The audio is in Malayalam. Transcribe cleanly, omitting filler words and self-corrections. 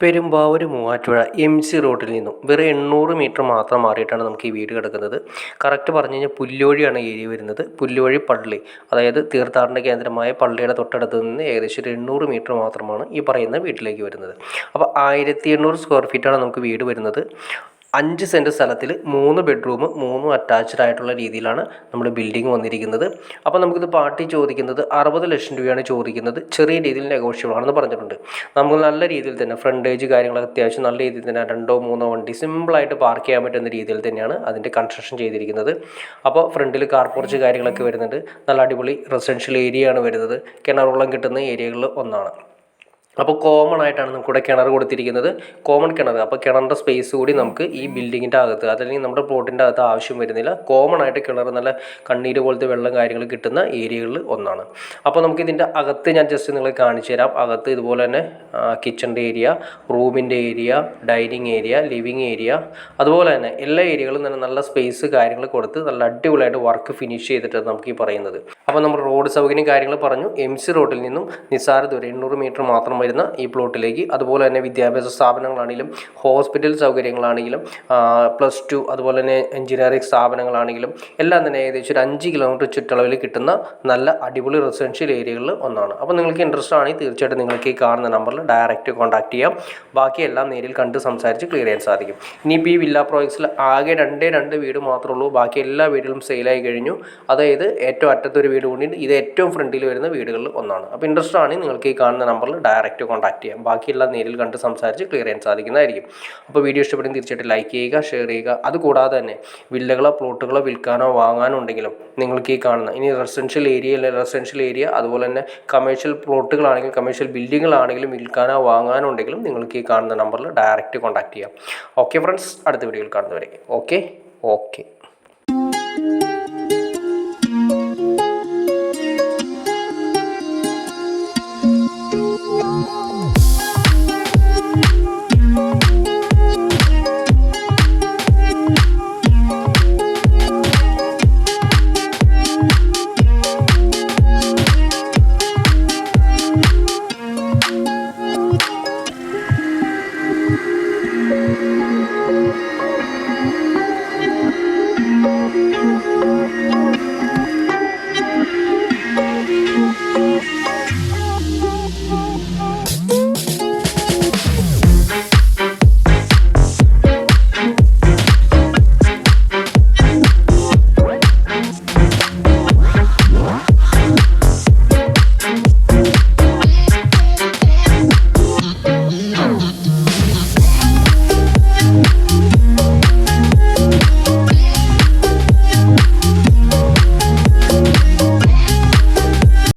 പെരുമ്പാവൂർ മൂവാറ്റുപുഴ MC റോഡിൽ നിന്നും വെറും 800 മീറ്റർ മാത്രം മാറിയിട്ടാണ് നമുക്ക് ഈ വീട് കിടക്കുന്നത്. കറക്റ്റ് പറഞ്ഞു കഴിഞ്ഞാൽ പുല്ലുവഴിയാണ് ഏരിയ വരുന്നത്. പുല്ലുവഴി പള്ളി, അതായത് തീർത്ഥാടന കേന്ദ്രമായ പള്ളിയുടെ തൊട്ടടുത്ത് നിന്ന് ഏകദേശം ഒരു 800 മീറ്റർ മാത്രമാണ് ഈ പറയുന്ന വീട്ടിലേക്ക് വരുന്നത്. അപ്പോൾ 1800 സ്ക്വയർ ഫീറ്റാണ് നമുക്ക് വീട് വരുന്നത്. 5 സെൻറ്റ് സ്ഥലത്തിൽ 3 ബെഡ്റൂം 3 അറ്റാച്ച്ഡ് ആയിട്ടുള്ള രീതിയിലാണ് നമ്മുടെ ബിൽഡിംഗ് വന്നിരിക്കുന്നത്. അപ്പോൾ നമുക്കിത് പാർട്ടി ചോദിക്കുന്നത് 60 ലക്ഷം രൂപയാണ് ചോദിക്കുന്നത്. ചെറിയ രീതിയിൽ നെഗോഷ്യബിൾ ആണെന്ന് പറഞ്ഞിട്ടുണ്ട്. നമുക്ക് നല്ല രീതിയിൽ തന്നെ ഫ്രണ്ടേജ് കാര്യങ്ങളൊക്കെ അത്യാവശ്യം നല്ല രീതിയിൽ തന്നെ 2-3 വണ്ടി സിമ്പിളായിട്ട് പാർക്ക് ചെയ്യാൻ പറ്റുന്ന രീതിയിൽ തന്നെയാണ് അതിൻ്റെ കൺസ്ട്രക്ഷൻ ചെയ്തിരിക്കുന്നത്. അപ്പോൾ ഫ്രണ്ടിൽ കാർ പോർച്ച് കാര്യങ്ങളൊക്കെ വരുന്നുണ്ട്. നല്ല അടിപൊളി റെസിഡൻഷ്യൽ ഏരിയ ആണ് വരുന്നത്. കിണർ വെള്ളം കിട്ടുന്ന ഏരിയകളിൽ ഒന്നാണ്. അപ്പോൾ കോമൺ ആയിട്ടാണ് നമുക്കിവിടെ കിണർ കൊടുത്തിരിക്കുന്നത്. കോമൺ കിണർ, അപ്പോൾ കിണറിൻ്റെ സ്പേസ് കൂടി നമുക്ക് ഈ ബിൽഡിങ്ങിൻ്റെ അകത്ത്, അതല്ലെങ്കിൽ നമ്മുടെ പ്ലോട്ടിൻ്റെ അകത്ത് ആവശ്യം വരുന്നില്ല. കോമൺ ആയിട്ട് കിണർ നല്ല കണ്ണീര് പോലത്തെ വെള്ളം കാര്യങ്ങൾ കിട്ടുന്ന ഏരിയകളിൽ ഒന്നാണ്. അപ്പോൾ നമുക്കിതിൻ്റെ അകത്ത് ഞാൻ ജസ്റ്റ് നിങ്ങളെ കാണിച്ചു തരാം. അകത്ത് ഇതുപോലെ തന്നെ കിച്ചണിൻ്റെ ഏരിയ, റൂമിൻ്റെ area, dining area, living area, അതുപോലെ തന്നെ എല്ലാ ഏരിയകളും തന്നെ നല്ല സ്പേസ് കാര്യങ്ങൾ കൊടുത്ത് നല്ല അടിപൊളിയായിട്ട് വർക്ക് ഫിനിഷ് ചെയ്തിട്ടാണ് നമുക്ക് ഈ പറയുന്നത്. അപ്പോൾ നമ്മൾ റോഡ് സൗകര്യം കാര്യങ്ങൾ പറഞ്ഞു. MC റോഡിൽ നിന്നും നിസ്സാര ദൂരം 800 മീറ്റർ മാത്രം വരുന്ന ഈ പ്ലോട്ടിലേക്ക്, അതുപോലെ തന്നെ വിദ്യാഭ്യാസ സ്ഥാപനങ്ങളാണെങ്കിലും ഹോസ്പിറ്റൽ സൗകര്യങ്ങളാണെങ്കിലും +2 അതുപോലെ തന്നെ എഞ്ചിനീയറിംഗ് സ്ഥാപനങ്ങളാണെങ്കിലും എല്ലാം തന്നെ ഏകദേശം ഒരു 5 കിലോമീറ്റർ ചുറ്റളവിൽ കിട്ടുന്ന നല്ല അടിപൊളി റെസിഡൻഷ്യൽ ഏരിയകളിൽ ഒന്നാണ്. അപ്പോൾ നിങ്ങൾക്ക് ഇൻട്രസ്റ്റ് ആണെങ്കിൽ തീർച്ചയായിട്ടും നിങ്ങൾക്ക് ഈ കാണുന്ന നമ്പറിൽ ഡയറക്റ്റ് കോൺടാക്ട് ചെയ്യാം. ബാക്കിയെല്ലാം നേരിൽ കണ്ട് സംസാരിച്ച് ക്ലിയർ ചെയ്യാൻ സാധിക്കും. ഇനിയിപ്പോൾ ഈ വില്ല പ്രോജക്ട്സിൽ ആകെ 2 വീട് മാത്രമേ ഉള്ളൂ. ബാക്കി എല്ലാ വീടുകളും സെയിലായി കഴിഞ്ഞു. അതായത് ഏറ്റവും അറ്റത്തൊരു വീട് കൂടി, ഇത് ഏറ്റവും ഫ്രണ്ടിൽ വരുന്ന വീടുകളിൽ ഒന്നാണ്. അപ്പോൾ ഇൻട്രസ്റ്റ് ആണെങ്കിൽ നിങ്ങൾക്ക് ഈ കാണുന്ന നമ്പറിൽ ഡയറക്റ്റ് കോൺടാക്ട് ചെയ്യാം. ബാക്കിയെല്ലാം നേരിൽ കണ്ട് സംസാരിച്ച് ക്ലിയർ ചെയ്യാൻ സാധിക്കുന്നതായിരിക്കും. അപ്പോൾ വീഡിയോ ഇഷ്ടപ്പെടുന്ന തീർച്ചയായിട്ടും ലൈക്ക് ചെയ്യുക, ഷെയർ ചെയ്യുക. അതുകൂടാതെ തന്നെ വില്ലകളോ പ്ലോട്ടുകളോ വിൽക്കാനോ വാങ്ങാനോ ഉണ്ടെങ്കിലും നിങ്ങൾക്ക് ഈ കാണുന്ന ഇനി റെസിഡൻഷ്യൽ ഏരിയ അതുപോലെ തന്നെ കമേഴ്ഷ്യൽ പ്ലോട്ടുകളാണെങ്കിലും കമേഴ്ഷ്യൽ ബിൽഡിങ്ങുകളാണെങ്കിലും വിൽക്കാനോ വാങ്ങാനോ ഉണ്ടെങ്കിലും നിങ്ങൾക്ക് ഈ കാണുന്ന നമ്പറിൽ ഡയറക്റ്റ് കോൺടാക്ട് ചെയ്യാം. ഓക്കെ ഫ്രണ്ട്സ്, അടുത്ത വീഡിയോയിൽ കാണുന്നവരെ ഓക്കെ.